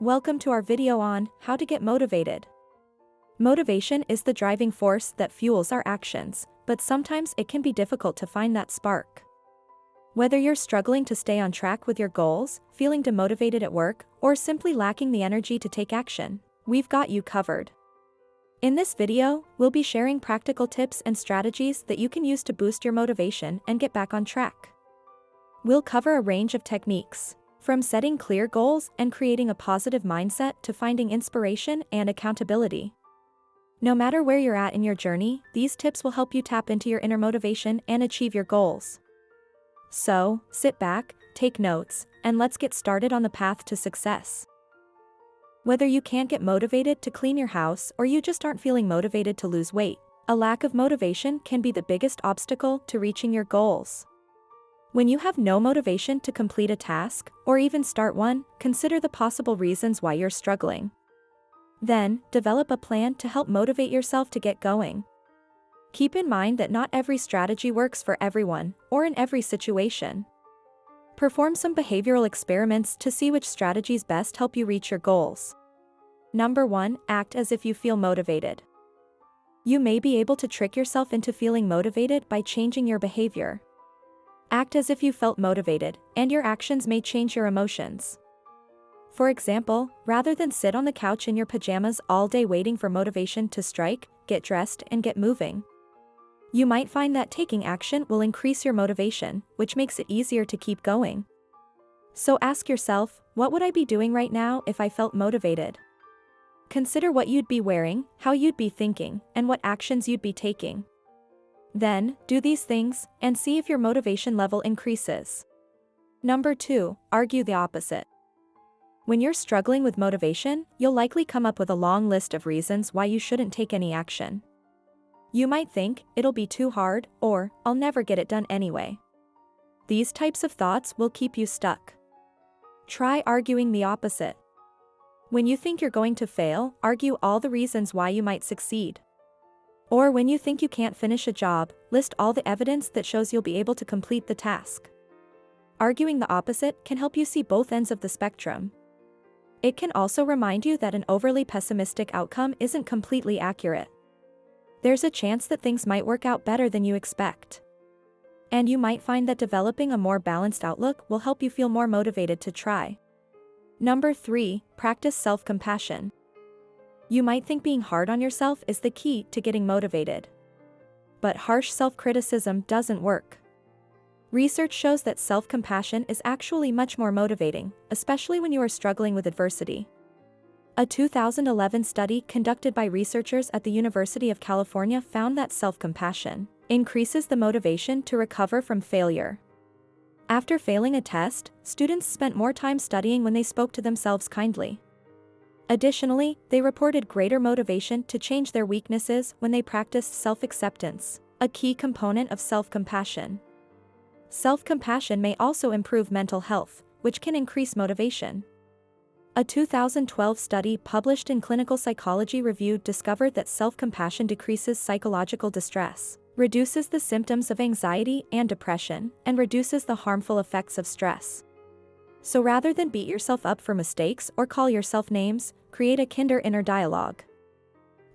Welcome to our video on how to get motivated. Motivation is the driving force that fuels our actions, but sometimes it can be difficult to find that spark. Whether you're struggling to stay on track with your goals, feeling demotivated at work, or simply lacking the energy to take action, we've got you covered. In this video, we'll be sharing practical tips and strategies that you can use to boost your motivation and get back on track. We'll cover a range of techniques, from setting clear goals and creating a positive mindset to finding inspiration and accountability. No matter where you're at in your journey, these tips will help you tap into your inner motivation and achieve your goals. So, sit back, take notes, and let's get started on the path to success. Whether you can't get motivated to clean your house or you just aren't feeling motivated to lose weight, a lack of motivation can be the biggest obstacle to reaching your goals. When you have no motivation to complete a task, or even start one, consider the possible reasons why you're struggling. Then, develop a plan to help motivate yourself to get going. Keep in mind that not every strategy works for everyone, or in every situation. Perform some behavioral experiments to see which strategies best help you reach your goals. Number 1, act as if you feel motivated. You may be able to trick yourself into feeling motivated by changing your behavior. Act as if you felt motivated, and your actions may change your emotions. For example, rather than sit on the couch in your pajamas all day waiting for motivation to strike, get dressed and get moving. You might find that taking action will increase your motivation, which makes it easier to keep going. So ask yourself, what would I be doing right now if I felt motivated? Consider what you'd be wearing, how you'd be thinking, and what actions you'd be taking. Then, do these things, and see if your motivation level increases. Number 2, argue the opposite. When you're struggling with motivation, you'll likely come up with a long list of reasons why you shouldn't take any action. You might think, it'll be too hard, or, I'll never get it done anyway. These types of thoughts will keep you stuck. Try arguing the opposite. When you think you're going to fail, argue all the reasons why you might succeed. Or when you think you can't finish a job, list all the evidence that shows you'll be able to complete the task. Arguing the opposite can help you see both ends of the spectrum. It can also remind you that an overly pessimistic outcome isn't completely accurate. There's a chance that things might work out better than you expect. And you might find that developing a more balanced outlook will help you feel more motivated to try. Number 3, practice self-compassion. You might think being hard on yourself is the key to getting motivated. But harsh self-criticism doesn't work. Research shows that self-compassion is actually much more motivating, especially when you are struggling with adversity. A 2011 study conducted by researchers at the University of California found that self-compassion increases the motivation to recover from failure. After failing a test, students spent more time studying when they spoke to themselves kindly. Additionally, they reported greater motivation to change their weaknesses when they practiced self-acceptance, a key component of self-compassion. Self-compassion may also improve mental health, which can increase motivation. A 2012 study published in Clinical Psychology Review discovered that self-compassion decreases psychological distress, reduces the symptoms of anxiety and depression, and reduces the harmful effects of stress. So rather than beat yourself up for mistakes or call yourself names, create a kinder inner dialogue.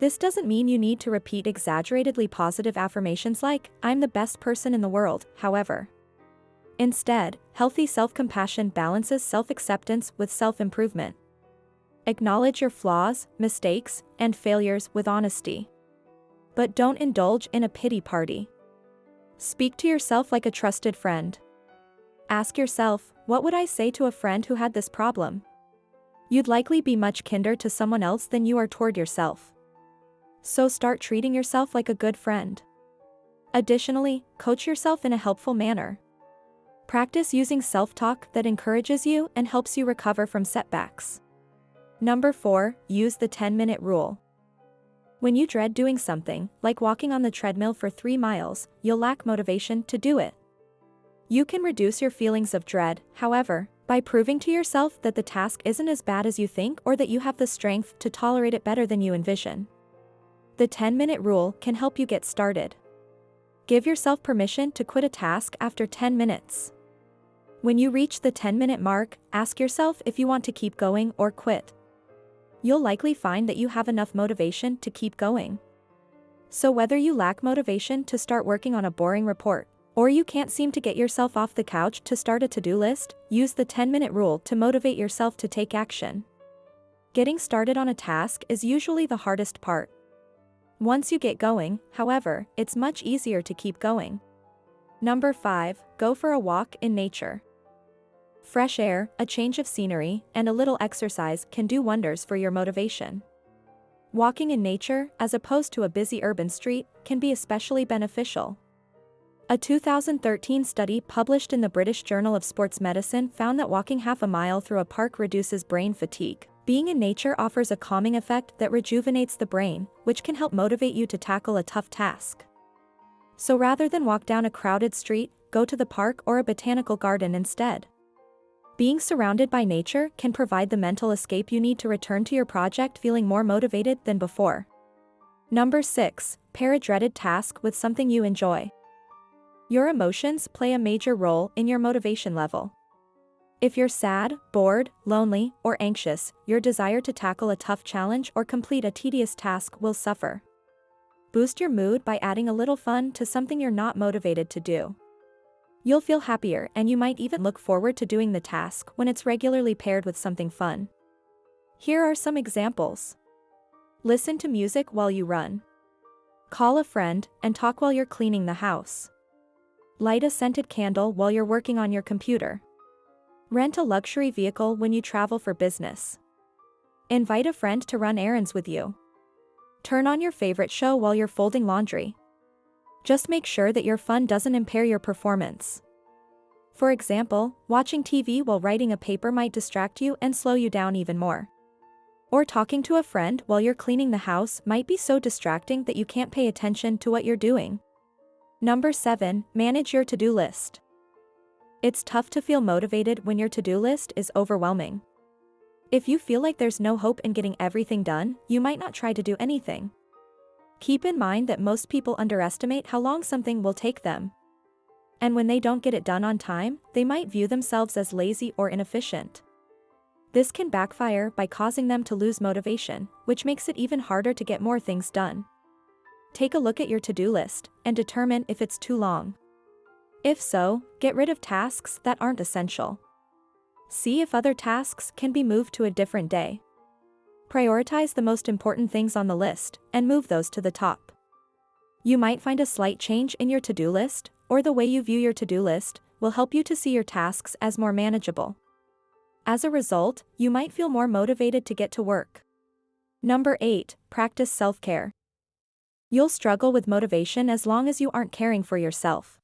This doesn't mean you need to repeat exaggeratedly positive affirmations like, "I'm the best person in the world," however. Instead, healthy self-compassion balances self-acceptance with self-improvement. Acknowledge your flaws, mistakes, and failures with honesty. But don't indulge in a pity party. Speak to yourself like a trusted friend. Ask yourself, what would I say to a friend who had this problem? You'd likely be much kinder to someone else than you are toward yourself. So start treating yourself like a good friend. Additionally, coach yourself in a helpful manner. Practice using self-talk that encourages you and helps you recover from setbacks. Number 4, use the 10-minute rule. When you dread doing something, like walking on the treadmill for 3 miles, you'll lack motivation to do it. You can reduce your feelings of dread, however, by proving to yourself that the task isn't as bad as you think or that you have the strength to tolerate it better than you envision. The 10-minute rule can help you get started. Give yourself permission to quit a task after 10 minutes. When you reach the 10-minute mark, ask yourself if you want to keep going or quit. You'll likely find that you have enough motivation to keep going. So whether you lack motivation to start working on a boring report, or you can't seem to get yourself off the couch to start a to-do list, use the 10-minute rule to motivate yourself to take action. Getting started on a task is usually the hardest part. Once you get going, however, it's much easier to keep going. Number 5, go for a walk in nature. Fresh air, a change of scenery, and a little exercise can do wonders for your motivation. Walking in nature, as opposed to a busy urban street, can be especially beneficial. A 2013 study published in the British Journal of Sports Medicine found that walking half a mile through a park reduces brain fatigue. Being in nature offers a calming effect that rejuvenates the brain, which can help motivate you to tackle a tough task. So rather than walk down a crowded street, go to the park or a botanical garden instead. Being surrounded by nature can provide the mental escape you need to return to your project feeling more motivated than before. Number 6, pair a dreaded task with something you enjoy. Your emotions play a major role in your motivation level. If you're sad, bored, lonely, or anxious, your desire to tackle a tough challenge or complete a tedious task will suffer. Boost your mood by adding a little fun to something you're not motivated to do. You'll feel happier and you might even look forward to doing the task when it's regularly paired with something fun. Here are some examples. Listen to music while you run. Call a friend and talk while you're cleaning the house. Light a scented candle while you're working on your computer. Rent a luxury vehicle when you travel for business. Invite a friend to run errands with you. Turn on your favorite show while you're folding laundry. Just make sure that your fun doesn't impair your performance. For example, watching TV while writing a paper might distract you and slow you down even more. Or talking to a friend while you're cleaning the house might be so distracting that you can't pay attention to what you're doing. Number 7, manage your to-do list. It's tough to feel motivated when your to-do list is overwhelming. If you feel like there's no hope in getting everything done, you might not try to do anything. Keep in mind that most people underestimate how long something will take them. And when they don't get it done on time, they might view themselves as lazy or inefficient. This can backfire by causing them to lose motivation, which makes it even harder to get more things done. Take a look at your to-do list and determine if it's too long. If so, get rid of tasks that aren't essential. See if other tasks can be moved to a different day. Prioritize the most important things on the list and move those to the top. You might find a slight change in your to-do list, or the way you view your to-do list, will help you to see your tasks as more manageable. As a result, you might feel more motivated to get to work. Number 8, practice self-care. You'll struggle with motivation as long as you aren't caring for yourself.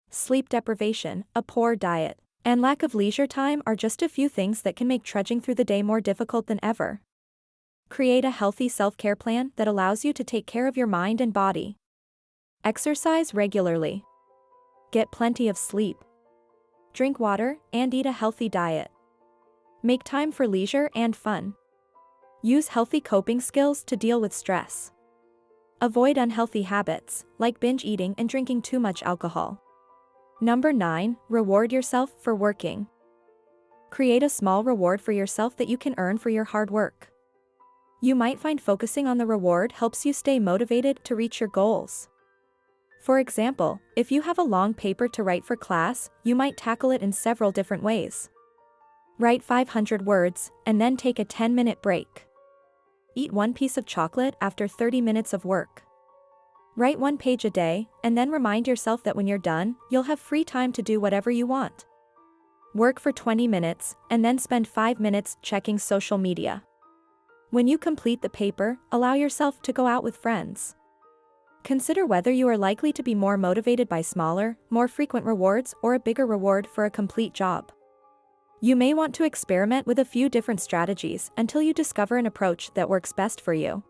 Sleep deprivation, a poor diet, and lack of leisure time are just a few things that can make trudging through the day more difficult than ever. Create a healthy self-care plan that allows you to take care of your mind and body. Exercise regularly. Get plenty of sleep. Drink water and eat a healthy diet. Make time for leisure and fun. Use healthy coping skills to deal with stress. Avoid unhealthy habits, like binge eating and drinking too much alcohol. Number 9, reward yourself for working. Create a small reward for yourself that you can earn for your hard work. You might find focusing on the reward helps you stay motivated to reach your goals. For example, if you have a long paper to write for class, you might tackle it in several different ways. Write 500 words, and then take a 10-minute break. Eat one piece of chocolate after 30 minutes of work. Write 1 page a day, and then remind yourself that when you're done, you'll have free time to do whatever you want. Work for 20 minutes, and then spend 5 minutes checking social media. When you complete the paper, allow yourself to go out with friends. Consider whether you are likely to be more motivated by smaller, more frequent rewards or a bigger reward for a complete job. You may want to experiment with a few different strategies until you discover an approach that works best for you.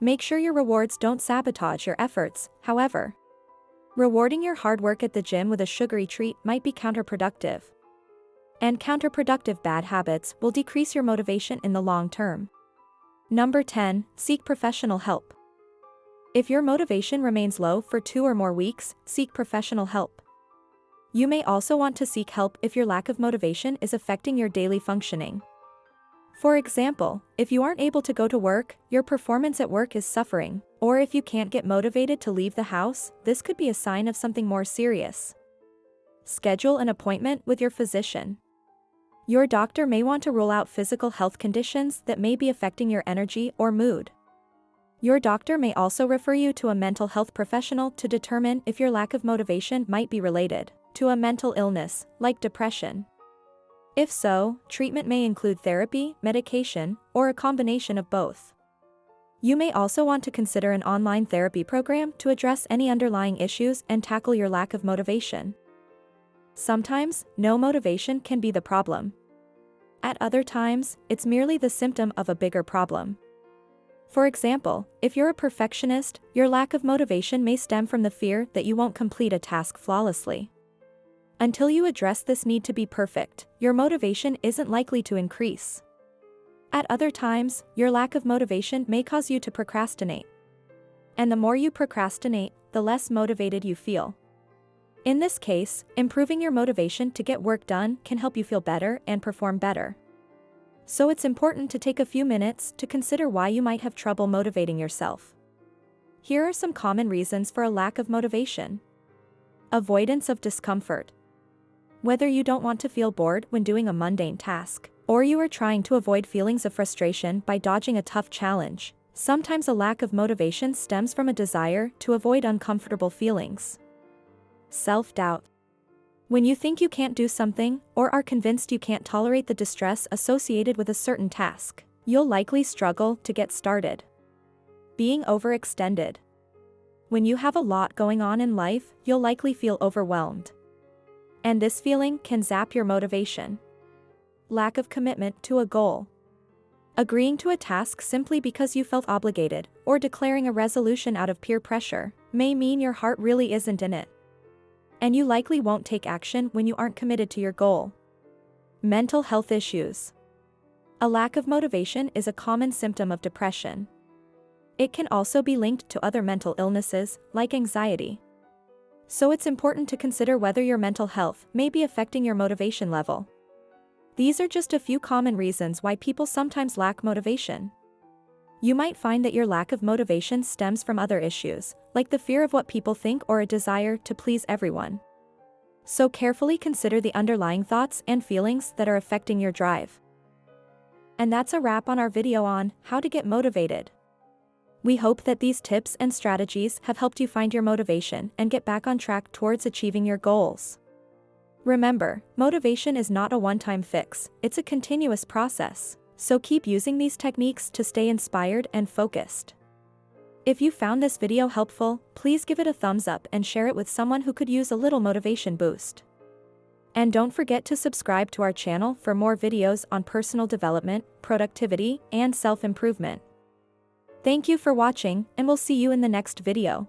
Make sure your rewards don't sabotage your efforts, however. Rewarding your hard work at the gym with a sugary treat might be counterproductive. And counterproductive bad habits will decrease your motivation in the long term. Number 10, seek professional help. If your motivation remains low for 2 or more weeks, seek professional help. You may also want to seek help if your lack of motivation is affecting your daily functioning. For example, if you aren't able to go to work, your performance at work is suffering, or if you can't get motivated to leave the house, this could be a sign of something more serious. Schedule an appointment with your physician. Your doctor may want to rule out physical health conditions that may be affecting your energy or mood. Your doctor may also refer you to a mental health professional to determine if your lack of motivation might be related to a mental illness, like depression. If so, treatment may include therapy, medication, or a combination of both. You may also want to consider an online therapy program to address any underlying issues and tackle your lack of motivation. Sometimes, no motivation can be the problem. At other times, it's merely the symptom of a bigger problem. For example, if you're a perfectionist, your lack of motivation may stem from the fear that you won't complete a task flawlessly. Until you address this need to be perfect, your motivation isn't likely to increase. At other times, your lack of motivation may cause you to procrastinate. And the more you procrastinate, the less motivated you feel. In this case, improving your motivation to get work done can help you feel better and perform better. So it's important to take a few minutes to consider why you might have trouble motivating yourself. Here are some common reasons for a lack of motivation. Avoidance of discomfort. Whether you don't want to feel bored when doing a mundane task, or you are trying to avoid feelings of frustration by dodging a tough challenge, sometimes a lack of motivation stems from a desire to avoid uncomfortable feelings. Self-doubt. When you think you can't do something, or are convinced you can't tolerate the distress associated with a certain task, you'll likely struggle to get started. Being overextended. When you have a lot going on in life, you'll likely feel overwhelmed. And this feeling can zap your motivation. Lack of commitment to a goal. Agreeing to a task simply because you felt obligated, or declaring a resolution out of peer pressure, may mean your heart really isn't in it. And you likely won't take action when you aren't committed to your goal. Mental health issues. A lack of motivation is a common symptom of depression. It can also be linked to other mental illnesses, like anxiety. So it's important to consider whether your mental health may be affecting your motivation level. These are just a few common reasons why people sometimes lack motivation. You might find that your lack of motivation stems from other issues, like the fear of what people think or a desire to please everyone. So carefully consider the underlying thoughts and feelings that are affecting your drive. And that's a wrap on our video on how to get motivated. We hope that these tips and strategies have helped you find your motivation and get back on track towards achieving your goals. Remember, motivation is not a one-time fix, it's a continuous process, so keep using these techniques to stay inspired and focused. If you found this video helpful, please give it a thumbs up and share it with someone who could use a little motivation boost. And don't forget to subscribe to our channel for more videos on personal development, productivity, and self-improvement. Thank you for watching, and we'll see you in the next video.